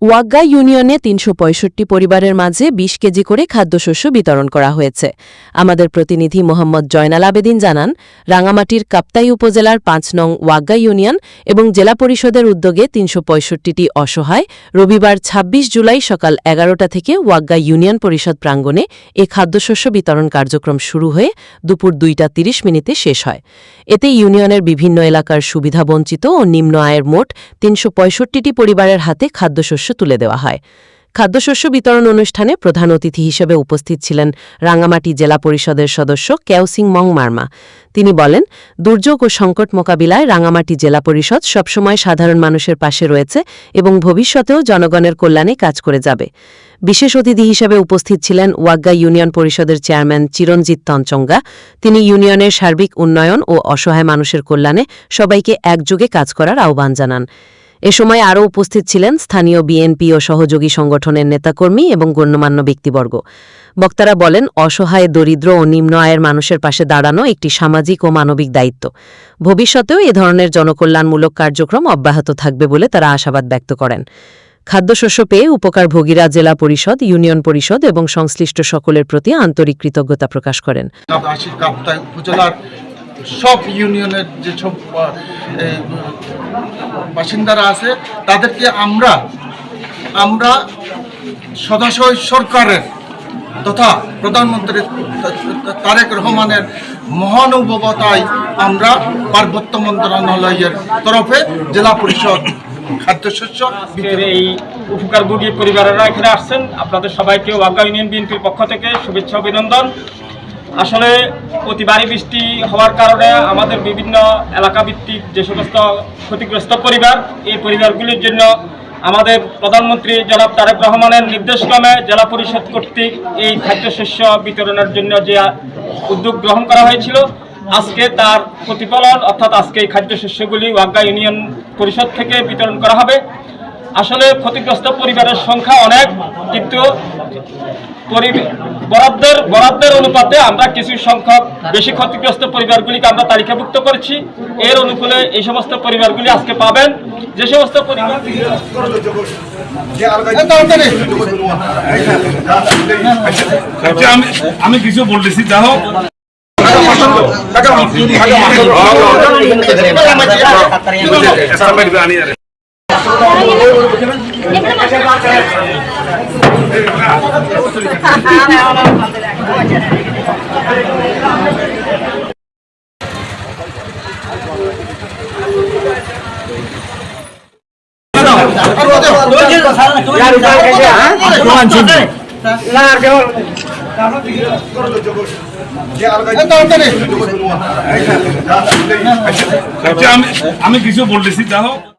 ওয়াগ্গা ইউনিয়নে ৩৬৫ পরিবারের মাঝে ২০ কেজি করে খাদ্যশস্য বিতরণ করা হয়েছে। আমাদের প্রতিনিধি মোহাম্মদ জয়নাল আবেদিন জানান, রাঙামাটির কাপ্তাই উপজেলার ৫ নং ওয়াগ্গা ইউনিয়ন এবং জেলা পরিষদের উদ্যোগে ৩৬৫টি অসহায় রবিবার ২৬ জুলাই সকাল ১১টা থেকে ওয়াগ্গা ইউনিয়ন পরিষদ প্রাঙ্গণে এ খাদ্যশস্য বিতরণ কার্যক্রম শুরু হয়ে দুপুর ২টা ৩০ মিনিটে শেষ হয়। এতে ইউনিয়নের বিভিন্ন এলাকার সুবিধাবঞ্চিত ও নিম্ন আয়ের মোট ৩৬৫টি পরিবারের হাতে খাদ্যশস্য তুলে দেওয়া হয়। খাদ্যশস্য বিতরণ অনুষ্ঠানে প্রধান অতিথি হিসেবে উপস্থিত ছিলেন রাঙ্গামাটি জেলা পরিষদের সদস্য কেওসিং মং মার্মা। তিনি বলেন, দুর্যোগ ও সংকট মোকাবিলায় রাঙ্গামাটি জেলা পরিষদ সবসময় সাধারণ মানুষের পাশে রয়েছে এবং ভবিষ্যতেও জনগণের কল্যাণে কাজ করে যাবে। বিশেষ অতিথি হিসেবে উপস্থিত ছিলেন ওয়াগ্গা ইউনিয়ন পরিষদের চেয়ারম্যান চিরঞ্জিত তঞ্চঙ্গা। তিনি ইউনিয়নের সার্বিক উন্নয়ন ও অসহায় মানুষের কল্যাণে সবাইকে একযোগে কাজ করার আহ্বান জানান। এ সময় আরও উপস্থিত ছিলেন স্থানীয় বিএনপি ও সহযোগী সংগঠনের নেতাকর্মী এবং গণ্যমান্য ব্যক্তিবর্গ। বক্তারা বলেন, অসহায়, দরিদ্র ও নিম্ন আয়ের মানুষের পাশে দাঁড়ানো একটি সামাজিক ও মানবিক দায়িত্ব। ভবিষ্যতেও এ ধরনের জনকল্যাণমূলক কার্যক্রম অব্যাহত থাকবে বলে তারা আশাবাদ ব্যক্ত করেন। খাদ্যশস্য পেয়ে উপকারভোগীরা জেলা পরিষদ, ইউনিয়ন পরিষদ এবং সংশ্লিষ্ট সকলের প্রতি আন্তরিক কৃতজ্ঞতা প্রকাশ করেন। সব ইউনিয়নের যেসব বাসিন্দারা আছে তাদেরকে আমরা সদস্য সরকারের তথা প্রধানমন্ত্রী তারেক রহমানের মহানুভবতায় আমরা পার্বত্য মন্ত্রণালয়ের তরফে জেলা পরিষদ খাদ্যশস্য এই উপকারভোগী পরিবারেরা এখানে আসছেন। আপনাদের সবাইকে ওয়াগ্গা ইউনিয়ন বিএনপির পক্ষ থেকে শুভেচ্ছা অভিনন্দন। আসলে অতিবারী বৃষ্টি হওয়ার কারণে আমাদের বিভিন্ন এলাকাভিত্তিক যে সমস্ত ক্ষতিগ্রস্ত পরিবার, এই পরিবারগুলির জন্য আমাদের প্রধানমন্ত্রী জনাব তারেক রহমানের নির্দেশক্রমে জেলা পরিষদ কর্তৃক এই খাদ্যশস্য বিতরণের জন্য যে উদ্যোগ গ্রহণ করা হয়েছিল, আজকে তার প্রতিফলন, অর্থাৎ আজকে এই খাদ্যশস্যগুলি ওয়াগ্গা ইউনিয়ন পরিষদ থেকে বিতরণ করা হবে। আসলে ক্ষতিগ্রস্ত পরিবারের সংখ্যা অনেক, কিন্তু বরাদ্দের অনুপাতে আমরা কিছু সংখ্যক বেশি ক্ষতিগ্রস্ত পরিবারগুলিকে আমরা তালিকাভুক্ত করেছি। এর অনুকূলে এই সমস্ত পরিবারগুলি আজকে পাবেন। যে সমস্ত পরিবার আমি কিছু বলতেছি, যা হোক আমি কিছু বলতেছি, যা হোক।